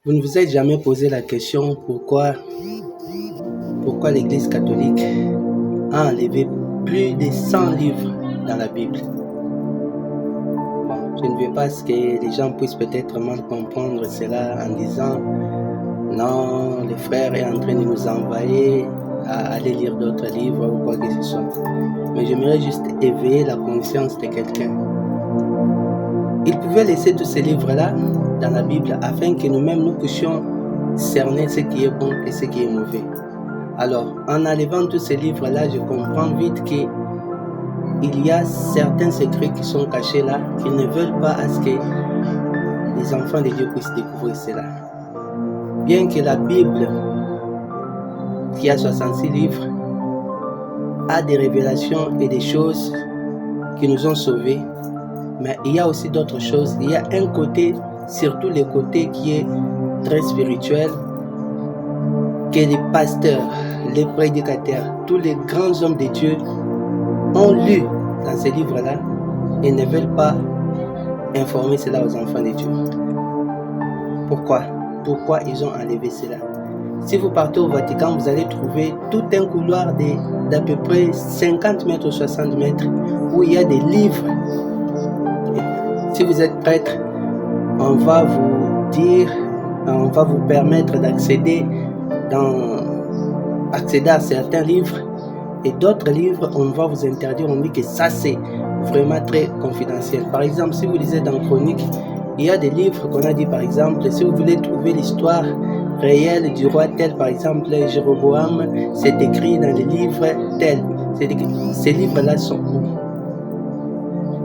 Vous ne vous êtes jamais posé la question pourquoi l'Église catholique a enlevé plus de 100 livres dans la Bible. Bon, je ne veux pas que les gens puissent peut-être mal comprendre cela en disant non, le frère est en train de nous envoyer à aller lire d'autres livres ou quoi que ce soit. Mais j'aimerais juste éveiller la conscience de quelqu'un. Il pouvait laisser tous ces livres-là dans la Bible afin que nous-mêmes nous puissions cerner ce qui est bon et ce qui est mauvais. Alors, en enlevant tous ces livres-là, je comprends vite qu'il y a certains secrets qui sont cachés là, qui ne veulent pas à ce que les enfants de Dieu puissent découvrir cela. Bien que la Bible, qui a 66 livres, a des révélations et des choses qui nous ont sauvés, mais il y a aussi d'autres choses. Il y a un côté, surtout le côté qui est très spirituel, que les pasteurs, les prédicateurs, tous les grands hommes de Dieu ont lu dans ces livres-là et ne veulent pas informer cela aux enfants de Dieu. Pourquoi ils ont enlevé cela? Si vous partez au Vatican, vous allez trouver tout un couloir d'à peu près 50 mètres ou 60 mètres où il y a des livres. Si vous êtes prêtre, on va vous permettre d'accéder à certains livres, et d'autres livres, on va vous interdire. On dit que ça, c'est vraiment très confidentiel. Par exemple, si vous lisez dans Chronique, il y a des livres qu'on a dit, par exemple, si vous voulez trouver l'histoire réelle du roi tel, par exemple, Jéroboam, c'est écrit dans les livres tels. Ces livres-là sont où?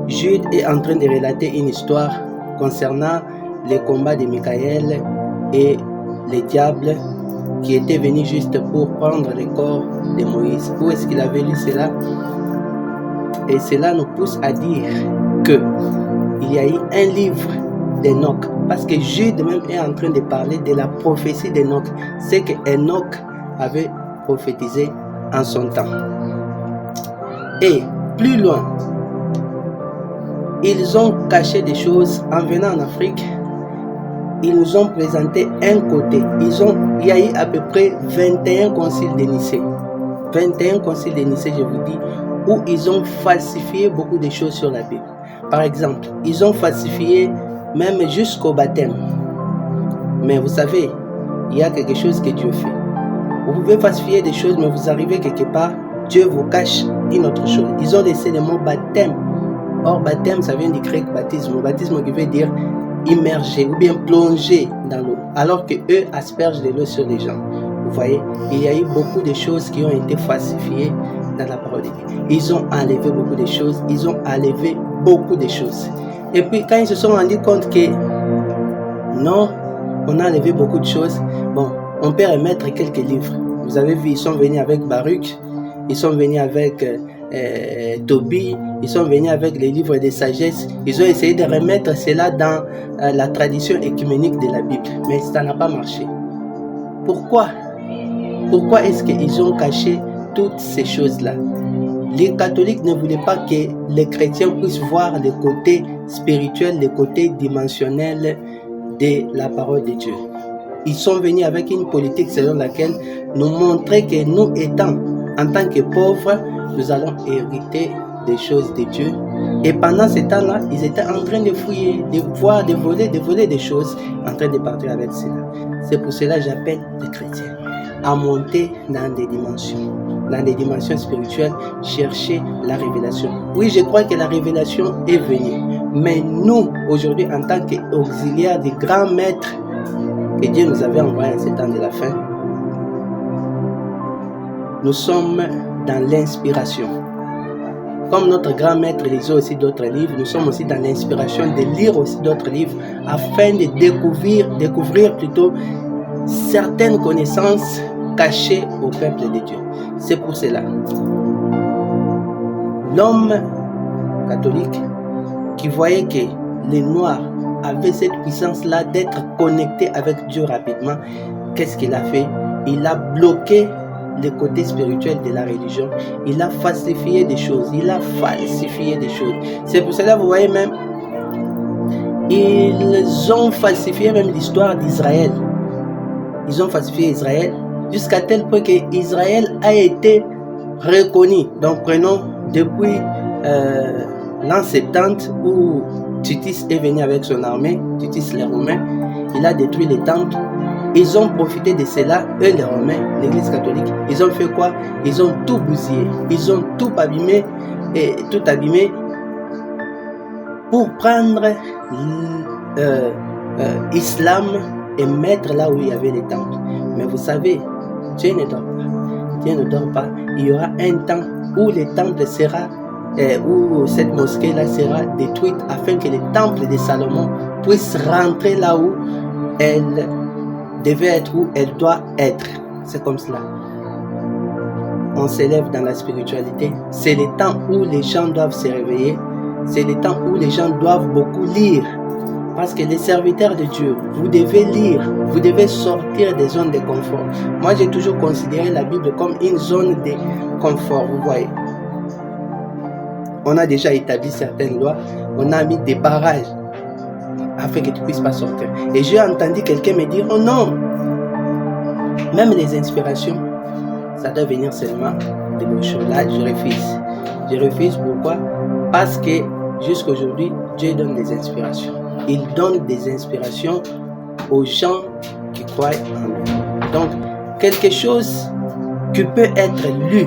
Jude est en train de relater une histoire concernant les combats de Michaël et les diables qui étaient venus juste pour prendre le corps de Moïse. Où est-ce qu'il avait lu cela? Et cela nous pousse à dire qu'il y a eu un livre d'Enoch, parce que Jude même est en train de parler de la prophétie d'Enoch, c'est que Enoch avait prophétisé en son temps. Et plus loin, ils ont caché des choses. En venant en Afrique, ils nous ont présenté un côté. Il y a eu à peu près 21 conciles de Nicée. 21 conciles de Nicée, je vous dis, où ils ont falsifié beaucoup de choses sur la Bible. Par exemple, ils ont falsifié même jusqu'au baptême. Mais vous savez, il y a quelque chose que Dieu fait. Vous pouvez falsifier des choses, mais vous arrivez quelque part, Dieu vous cache une autre chose. Ils ont laissé le mot baptême. Or, baptême, ça vient du grec baptisme. Baptisme qui veut dire immerger ou bien plonger dans l'eau, alors que eux aspergent de l'eau sur les gens. Vous voyez, il y a eu beaucoup de choses qui ont été falsifiées dans la parole de Dieu. Ils ont enlevé beaucoup de choses. Et puis, quand ils se sont rendus compte que non, on a enlevé beaucoup de choses, bon, on peut remettre quelques livres. Vous avez vu, ils sont venus avec Baruch, ils sont venus avec Tobie, ils sont venus avec les livres de sagesse. Ils ont essayé de remettre cela dans la tradition écuménique de la Bible, mais ça n'a pas marché. Pourquoi est-ce qu'ils ont caché toutes ces choses-là? Les catholiques ne voulaient pas que les chrétiens puissent voir le côté spirituel, le côté dimensionnel de la parole de Dieu. Ils sont venus avec une politique selon laquelle nous montrer que nous étant en tant que pauvres, nous allons hériter des choses de Dieu. Et pendant ce temps-là, ils étaient en train de fouiller, de voir, de voler des choses, en train de partir avec cela. C'est pour cela que j'appelle les chrétiens à monter dans des dimensions spirituelles, chercher la révélation. Oui, je crois que la révélation est venue. Mais nous, aujourd'hui, en tant qu'auxiliaires des grands maîtres que Dieu nous avait envoyés en ce temps de la fin, nous sommes dans l'inspiration. Comme notre grand maître lisait aussi d'autres livres, nous sommes aussi dans l'inspiration de lire aussi d'autres livres afin de découvrir plutôt certaines connaissances cachées au peuple de Dieu. C'est pour cela. L'homme catholique qui voyait que les Noirs avaient cette puissance-là d'être connectés avec Dieu rapidement, qu'est-ce qu'il a fait? Il a bloqué le côté spirituel de la religion. Il a falsifié des choses. C'est pour cela, vous voyez même, ils ont falsifié même l'histoire d'Israël. ils ont falsifié Israël, jusqu'à tel point que Israël a été reconnu. Donc prenons depuis l'an 70 où Titus est venu avec son armée, Titus les Romains, il a détruit les temples. Ils ont profité de cela, eux les Romains, l'église catholique. Ils ont fait quoi? Ils ont tout bousillé, ils ont tout abîmé, pour prendre l'islam et mettre là où il y avait les temples. Mais vous savez, Dieu ne dort pas. Dieu ne dort pas. Il y aura un temps où les temples sera, où cette mosquée-là sera détruite afin que les temples de Salomon puissent rentrer là où elle devait être, où elle doit être. C'est comme cela. On s'élève dans la spiritualité. C'est le temps où les gens doivent se réveiller. C'est le temps où les gens doivent beaucoup lire. Parce que les serviteurs de Dieu, vous devez lire, vous devez sortir des zones de confort. Moi, j'ai toujours considéré la Bible comme une zone de confort, vous voyez. On a déjà établi certaines lois, on a mis des barrages afin que tu ne puisses pas sortir. Et j'ai entendu quelqu'un me dire, oh non, même les inspirations, ça doit venir seulement de nos choses. Là, je refuse. Je refuse, pourquoi? Parce que jusqu'à aujourd'hui, Dieu donne des inspirations. Il donne des inspirations aux gens qui croient en lui. Donc, quelque chose qui peut être lu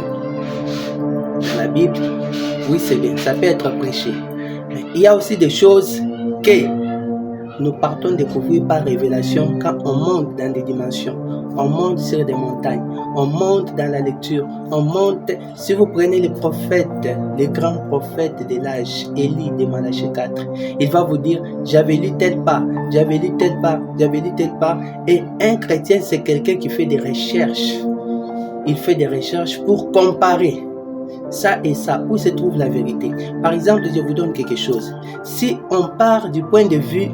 dans la Bible, oui, c'est bien, ça peut être prêché. Mais il y a aussi des choses que nous partons découvrir par révélation quand on monte dans des dimensions. On monte sur des montagnes, on monte dans la lecture, on monte. Si vous prenez les prophètes, les grands prophètes de l'âge, Élie de Malachie 4, il va vous dire, j'avais lu tel part, j'avais lu tel part, j'avais lu tel part. Et un chrétien, c'est quelqu'un qui fait des recherches. Il fait des recherches pour comparer ça et ça, où se trouve la vérité. Par exemple, je vous donne quelque chose. Si on part du point de vue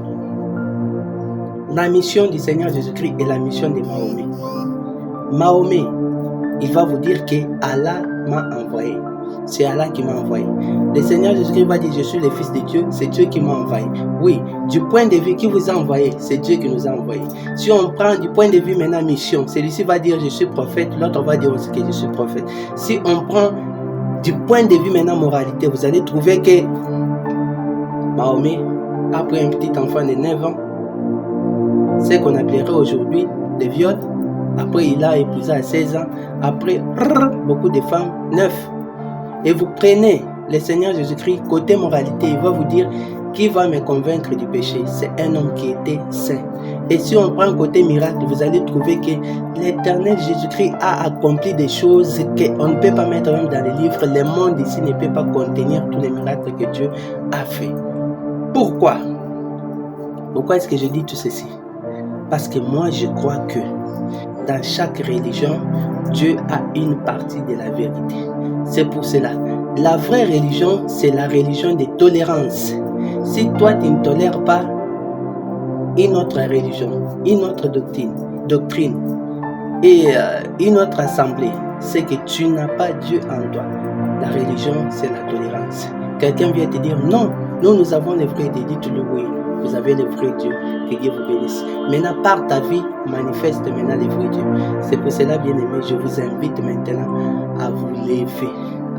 la mission du Seigneur Jésus-Christ et la mission de Mahomet. Mahomet, il va vous dire que Allah m'a envoyé. C'est Allah qui m'a envoyé. Le Seigneur Jésus-Christ va dire, je suis le Fils de Dieu, c'est Dieu qui m'a envoyé. Oui, du point de vue qui vous a envoyé, c'est Dieu qui nous a envoyé. Si on prend du point de vue maintenant mission, celui-ci va dire, je suis prophète, l'autre va dire aussi que je suis prophète. Si on prend du point de vue maintenant moralité, vous allez trouver que Mahomet a pris un petit enfant de 9 ans, ce qu'on appellerait aujourd'hui des viols. Après, il a épousé à 16 ans. Après, beaucoup de femmes, 9. Et vous prenez le Seigneur Jésus-Christ, côté moralité, il va vous dire qui va me convaincre du péché. C'est un homme qui était saint. Et si on prend côté miracle, vous allez trouver que l'éternel Jésus-Christ a accompli des choses qu'on ne peut pas mettre même dans les livres. Le monde ici ne peut pas contenir tous les miracles que Dieu a fait. Pourquoi? Pourquoi est-ce que je dis tout ceci? Parce que moi, je crois que dans chaque religion, Dieu a une partie de la vérité. C'est pour cela. La vraie religion, c'est la religion de tolérance. Si toi, tu ne tolères pas une autre religion, une autre doctrine et une autre assemblée, c'est que tu n'as pas Dieu en toi. La religion, c'est la tolérance. Quelqu'un vient te dire, non, nous avons le vrai Dieu, dis-le oui. Vous avez le vrai Dieu, que Dieu vous bénisse. Maintenant, par ta vie, manifeste maintenant le vrai Dieu. C'est pour cela, bien aimé, je vous invite maintenant à vous lever,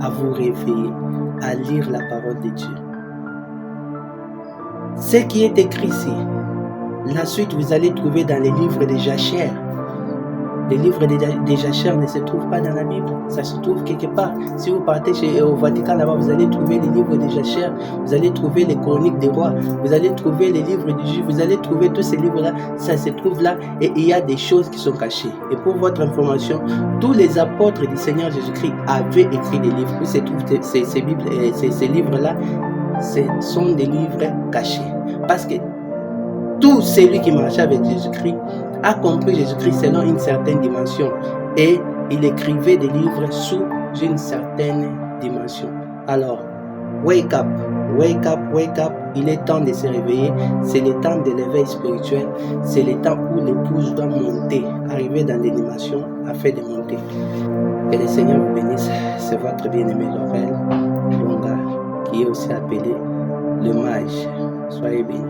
à vous réveiller, à lire la parole de Dieu. Ce qui est écrit ici, la suite vous allez trouver dans les livres de Jachère. Les livres de Jachère ne se trouvent pas dans la Bible, ça se trouve quelque part. Si vous partez au Vatican là-bas, vous allez trouver les livres de Jachère, vous allez trouver les chroniques des rois, vous allez trouver les livres du juif, vous allez trouver tous ces livres-là, ça se trouve là et il y a des choses qui sont cachées. Et pour votre information, tous les apôtres du Seigneur Jésus-Christ avaient écrit des livres. Où se trouvent ces livres-là? Ce sont des livres cachés. Parce que tout celui qui marchait avec Jésus-Christ a compris Jésus-Christ selon une certaine dimension et il écrivait des livres sous une certaine dimension. Alors, wake up, wake up, wake up. Il est temps de se réveiller. C'est le temps de l'éveil spirituel. C'est le temps où l'épouse doit monter, arriver dans des dimensions afin de monter. Que le Seigneur vous bénisse. C'est votre bien-aimé Laurel Longa qui est aussi appelé le mage. Soyez bénis.